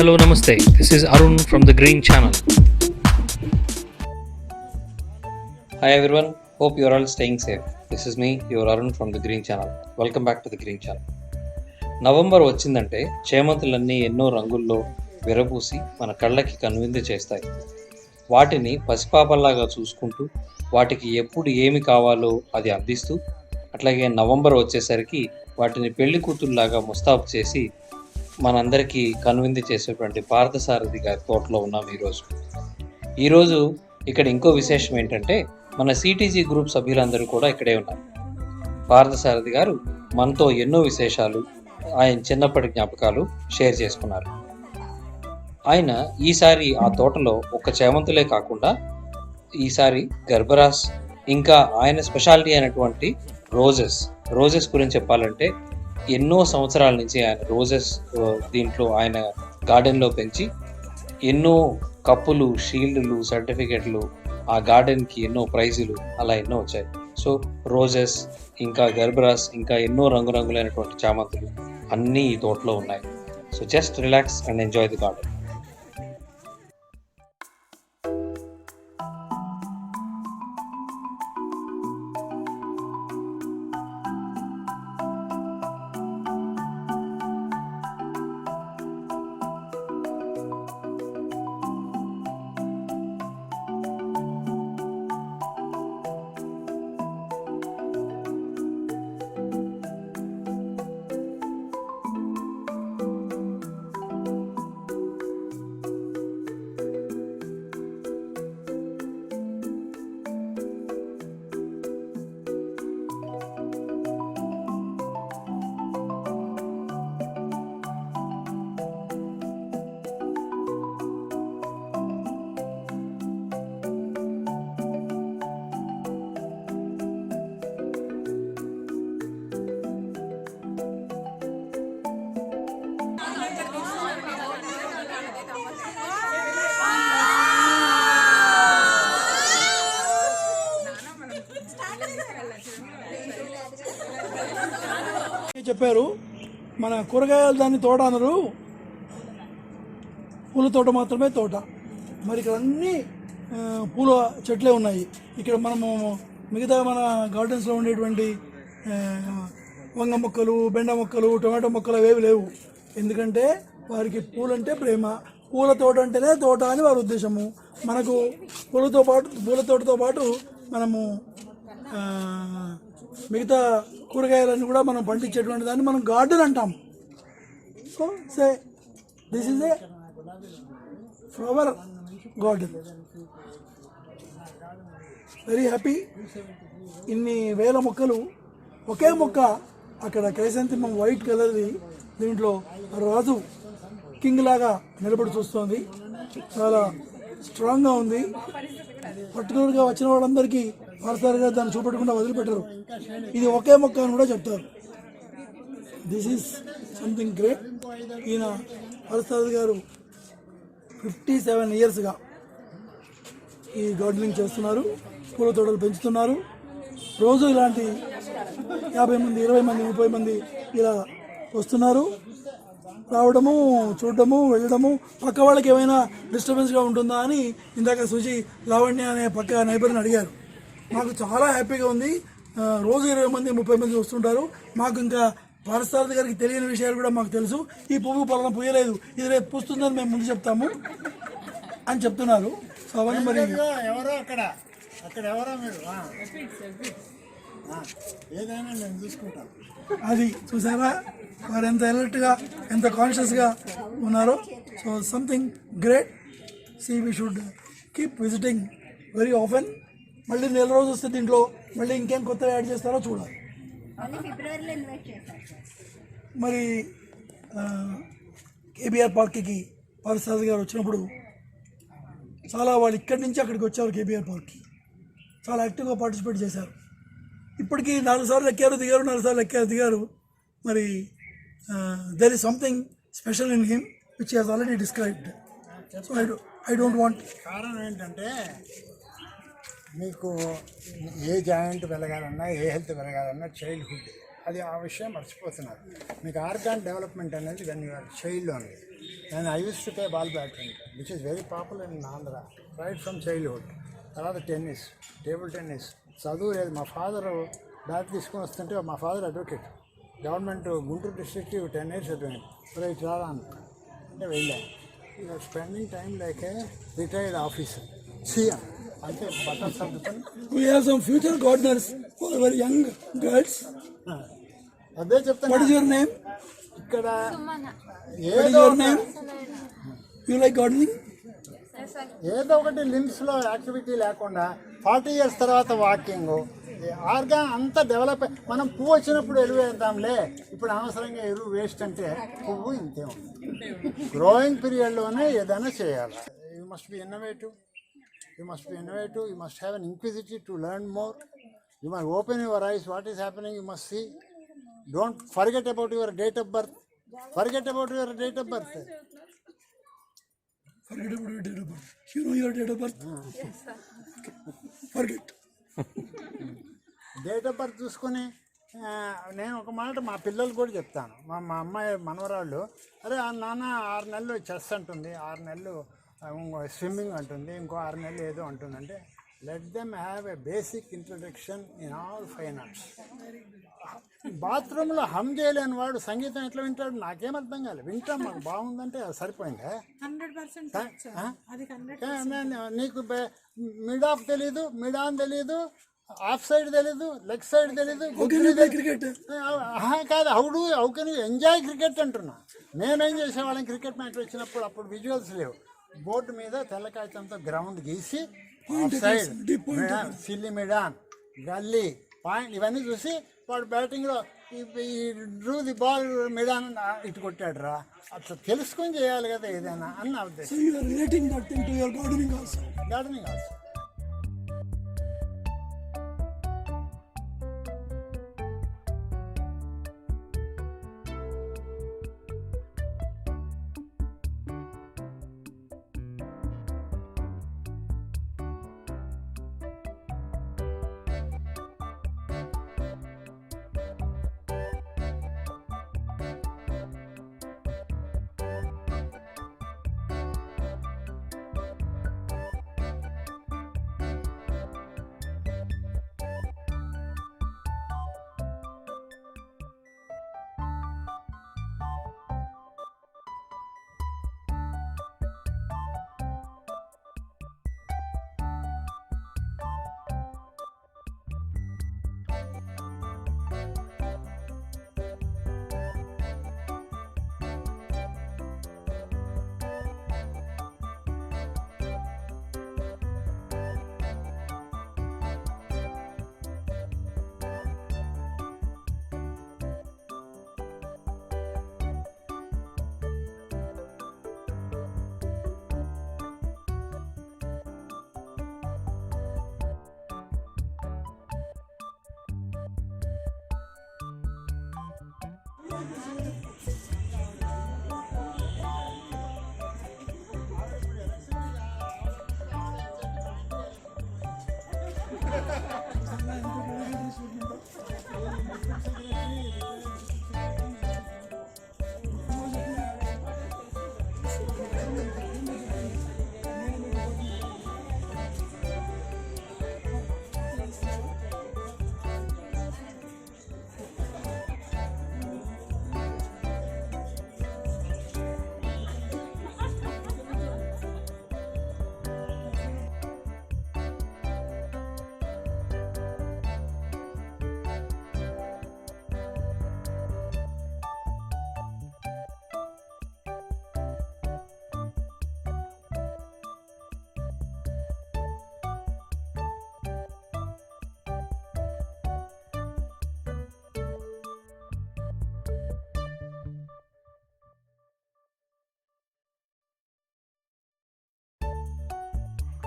Hello, Namaste. This is Arun from the Green Channel. Hi everyone, hope you are all staying safe. This is me, your Arun from the Green Channel. Welcome back to the Green Channel. November వచ్చిందంటే చేమంతులన్నీ ఎన్నో రంగుల్లో విరబూసి మన కళ్ళకి కనువిందు చేస్తాయి. వాటిని పసిపాపల్లాగా చూసుకుంటూ వాటికి ఎప్పుడు ఏమి కావాలో అది అందిస్తూ, అట్లాగే నవంబర్ వచ్చేసరికి వాటిని పెళ్లి కూతుల్లాగా ముస్తాబు చేసి మనందరికీ కనువిందు చేసేటువంటి పార్థసారథి గారి తోటలో ఉన్నాం ఈరోజు ఇక్కడ ఇంకో విశేషం ఏంటంటే మన సిటీజీ గ్రూప్ సభ్యులందరూ కూడా ఇక్కడే ఉన్నారు. పార్థసారథి గారు మనతో ఎన్నో విశేషాలు, ఆయన చిన్నప్పటి జ్ఞాపకాలు షేర్ చేసుకున్నారు. ఆయన ఈసారి ఆ తోటలో ఒక చేమంతులే కాకుండా ఈసారి గర్భరాస్, ఇంకా ఆయన స్పెషాలిటీ అయినటువంటి రోజెస్ గురించి చెప్పాలంటే ఎన్నో సంవత్సరాల నుంచి ఆయన రోజెస్ దీంట్లో ఆయన గార్డెన్లో పెంచి ఎన్నో కప్పులు, షీల్డ్లు, సర్టిఫికెట్లు, ఆ గార్డెన్కి ఎన్నో ప్రైజులు అలా ఎన్నో వచ్చాయి. సో రోజెస్, ఇంకా గర్భరాస్, ఇంకా ఎన్నో రంగురంగులైనటువంటి చామంతులు అన్నీ ఈ తోటలో ఉన్నాయి. So just relax and enjoy the garden. చెప్పారు మన కూరగాయలు దాన్ని తోట అనరు, పూల తోట మాత్రమే తోట. మరి ఇక్కడ అన్నీ పూల చెట్లే ఉన్నాయి. ఇక్కడ మనము మిగతా మన గార్డెన్స్లో ఉండేటువంటి వంగ మొక్కలు, బెండ మొక్కలు, టొమాటో మొక్కలు అవేవి లేవు. ఎందుకంటే వారికి పూలంటే ప్రేమ, పూల తోట అంటేనే తోట అని వారి ఉద్దేశము. మనకు పూల తోటతో పాటు మనము మిగతా కూరగాయలన్నీ కూడా మనం పండించేటువంటి దాన్ని మనం గార్డెన్ అంటాం. So say this is a flower garden. Very happy. ఇన్ని వేల మొక్కలు, ఒకే మొక్క అక్కడ క్రైసాంథెమమ్ వైట్ కలర్ది, దీంట్లో రాజు కింగ్ లాగా నిలబడి చూస్తోంది. చాలా స్ట్రాంగ్గా ఉంది. పర్టికులర్గా వచ్చిన వాళ్ళందరికీ పార్థసారథి గారు దాన్ని చూపెట్టకుండా వదిలిపెట్టరు. ఇది ఒకే మొక్క అని కూడా చెప్తారు. This is something great. ఈయన పార్థసారథి గారు 57 ఇయర్స్గా ఈ గార్డెనింగ్ చేస్తున్నారు, పూల తోటలు పెంచుతున్నారు. రోజు ఇలాంటి 50 మంది, 20 మంది, 30 మంది ఇలా వస్తున్నారు. రావడము, చూడడము, వెళ్ళడము. పక్క వాళ్ళకి ఏమైనా డిస్టర్బెన్స్గా ఉంటుందా అని ఇందాక సుజి, లావణ్య అనే పక్క నైబర్ని అడిగారు. మాకు చాలా హ్యాపీగా ఉంది. రోజు 20 మంది, 30 మంది వస్తుంటారు. మాకు ఇంకా పార్థసారథి గారికి తెలియని విషయాలు కూడా మాకు తెలుసు. ఈ పువ్వు పలానా పూయలేదు, ఇది రేపు పూస్తుందని మేము ముందు చెప్తాము అని చెప్తున్నారు. సో అవన్నీ మరి ఎవరో అక్కడ ఎవరో మీరు ఏదైనా నేను చూసుకుంటాను. అది చూసారా వారు ఎంత అలర్ట్గా, ఎంత కాన్షియస్గా ఉన్నారో. So something great. See we should keep visiting very often. మళ్ళీ నెల రోజు వస్తే దీంట్లో మళ్ళీ ఇంకేం కొత్తగా యాడ్ చేస్తారో చూడాలి. మరి కేబీఆర్ పార్క్కి పార్థసారథి గారు వచ్చినప్పుడు చాలా వాళ్ళు ఇక్కడి నుంచి అక్కడికి వచ్చారు. కేబీఆర్ పార్క్కి చాలా యాక్టివ్గా పార్టిసిపేట్ చేశారు. ఇప్పటికీ 4 సార్లు ఎక్కారు, దిగారు, 4 సార్లు ఎక్కారు, దిగారు. మరి there is something special in him which has already described. So I don't want. కారణం ఏంటంటే మీకు ఏ జాయింట్ పెరగాలన్నా, ఏ హెల్త్ పెరగాలన్నా చైల్డ్హుడ్, అది ఆ విషయం మర్చిపోతున్నారు. మీకు ఆర్గాన్ డెవలప్మెంట్ అనేది when you're child only. And I used to play ball badminton, which is very popular in Andhra, right from childhood. తర్వాత టెన్నిస్, టేబుల్ టెన్నిస్. చదువు లేదు. మా ఫాదరు బ్యాట్ తీసుకొని వస్తుంటే, మా father advocate, government Guntur district 10 years advocate. ఇట్లా రాదా అంటే వెళ్ళాను. You're spending time like a retired officer. CM అంటే బట్టలు సర్దుకొని. We have some future gardeners for our young girls. అదే చెప్తాను. What is your name? ఇక్కడ What is your name? You like gardening? ఏదో ఒకటి లిమ్స్లో యాక్టివిటీ లేకుండా 40 years తర్వాత వాకింగ్, ఆర్గాన్ అంతా డెవలప్. మనం పువ్వు వచ్చినప్పుడు ఎరువు వేద్దాంలే, ఇప్పుడు అనవసరంగా ఎరువు వేస్ట్ అంటే పువ్వు ఇంతే ఉంది. గ్రోయింగ్ పీరియడ్లోనే ఏదైనా చేయాలి. You must be innovative, you must have an inquisity to learn more. You must open your eyes, what is happening, you must see. Don't forget about your date of birth. Forget about your date of birth. Forget about your date of birth. You know your date of birth? Yes, sir. Okay. Forget. Date of birth చూసుకొని నేను ఒక మాట మా పిల్లలు కూడా చెప్తాను. మా అమ్మాయి మనవరాళ్ళు, అరే నాన్న 6 నెలలు చెస్ అంటుంది, 6 నెలలు స్విమ్మింగ్ అంటుంది, ఇంకో 6 నెలలు ఏదో అంటుంది. అంటే let them have a basic introduction in all fine arts. బాత్రూంలో హమ్ చేయలేని వాడు సంగీతం ఎట్లా వింటాడు? నాకేం అర్థం కాలేదు. వింటాం, మాకు బాగుందంటే సరిపోయిందా? నీకు మిడ్ ఆఫ్ తెలీదు, మిడ్ ఆన్ తెలీదు, ఆఫ్ సైడ్ తెలీదు, లెగ్ సైడ్ తెలీదు. క్రికెట్ కాదు, how can you enjoy cricket అంటున్నా. మేమేం చేసేవాళ్ళం, క్రికెట్ మ్యాచ్ వచ్చినప్పుడు అప్పుడు విజువల్స్ లేవు. బోర్డు మీద తెల్ల కాగితంతో గ్రౌండ్ గీసి ఆఫ్ సైడ్, సిల్లీ మిడాన్, గల్లీ, పాయింట్ ఇవన్నీ చూసి వాడు బ్యాటింగ్లో డ్రూ ది బాల్ మిడాన్ ఇటు కొట్టాడు రా, అట్లా తెలుసుకొని చేయాలి కదా ఏదైనా అని నా ఉద్దేశం. Gardening also.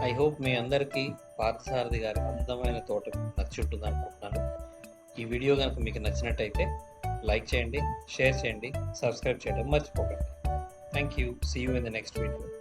ఐ హోప్ మీ అందరికీ పార్థసారథి గారి అందమైన తోట నచ్చి ఉంటుంది అనుకుంటున్నాను. ఈ వీడియో కనుక మీకు నచ్చినట్టయితే లైక్ చేయండి, షేర్ చేయండి, సబ్స్క్రైబ్ చేయడం మర్చిపోకండి. Thank you. See you in the next video.